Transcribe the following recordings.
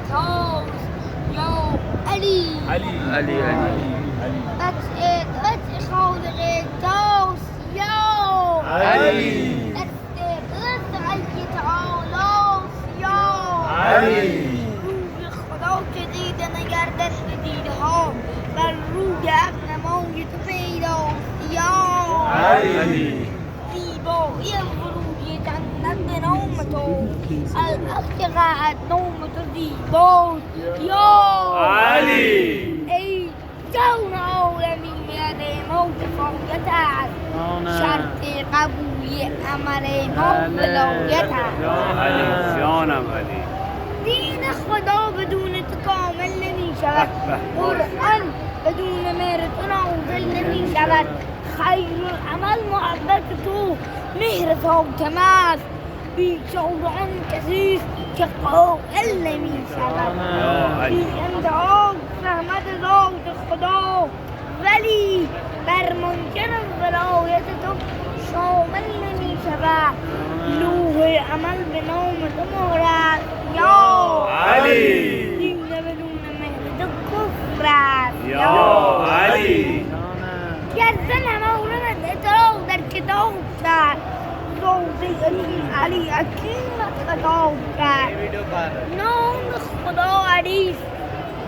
تاز یا علی علی قطع خالق تاز یا علی دست قطعی تعالی یا علی روی خدا که دیده نگردد به دیده ها بر روی نمای تو پیداست یا علی زیبایی ورودی جنت به نام تو الوقت که قعد نام تو زیباست یا علی ای جان عالمی میاد ما کفایت است شرط قبولی عمل ما ولایت است جانم علی دین خدا بدون تو کامل نمی شود قرآن بدون مهر تو نازل نمی شود خیر العمل محبت تو مهر فاطمه است بیچاره آن کسی است که قائل نمی شود بی انتها رحمت ذات خدا ولی بر منکر ولایت تو شامل نمی شود لوح عمل به نام تو مهر است یا علی دین بدون مهر تو کفر است یا علی گردن مولد اعتراض در کتاب کرد ذات علی حکیم خطاب کرد نام خدا علی است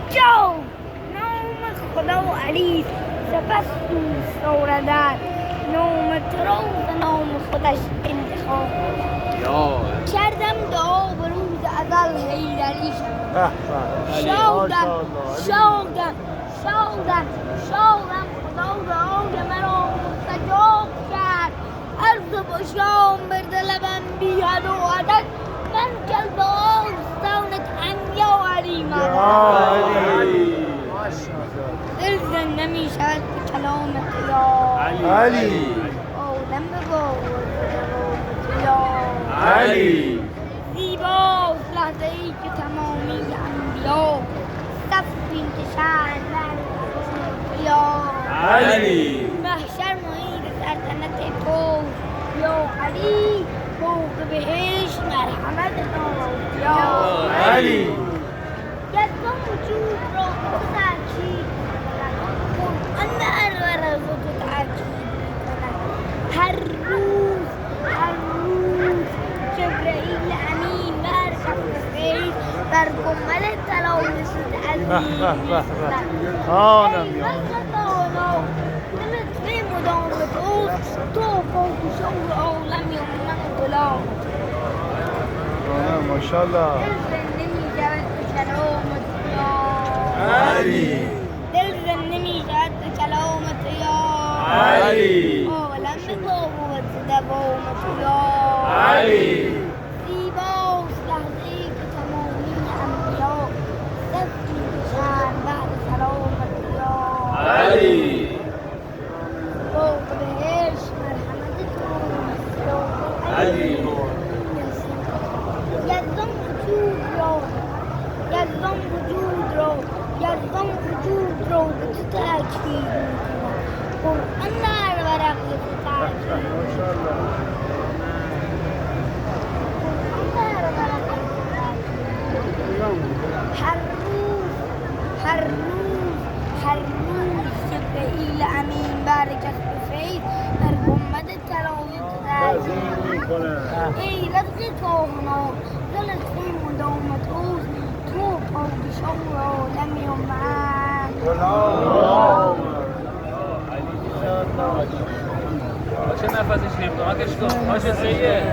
جو نام خدا علی است سپس دوست آوردن نام تو را ز نام خودش انتخاب کردم دعا به روز ازل حیدری شادم خدا دعای مرا مستجاب کرد عرض باشام بر دلبم بی حد و عدد من کل آستانت انیا علی دل زنده می شود به کلامت یا علی عالم به باور یا علی زیباست لحظه ای که تمامی انبیا صف میکشند یا علی محشر محیط سلطنت تو یا علی فوق بهشت مرحمت نام یا علی یزدان وجود را تأکید قرآن به هر تو تأکید هر روز جبرئیل امین بر کف فیض بر گنبد تلاوت عزیز لطف مدام توست تو پادشاه عالمی و من غلام ماشاءالله دل زنده می شود به کلامت یا علی دل زنده می شود به کلامت یا علی عالم به قوت دوامت یا علی زیباست لحظه‌ای که تمامی انبیا صف می‌کشند بعد سلامت یا علی فوق بهشت مرحمت تو یا علی یزدان وجود را به تو تأکید می‌کند قرآن در ورق به تو تأکید هر روز جبرئیل امین بر کف فیض بر گنبد تلاوت تأکید می‌کند ای رزق کائنات ز لطف مدام توست تو پادشاه عالمی و من چه نفسش نمی‌کنه؟ کن؟ سیه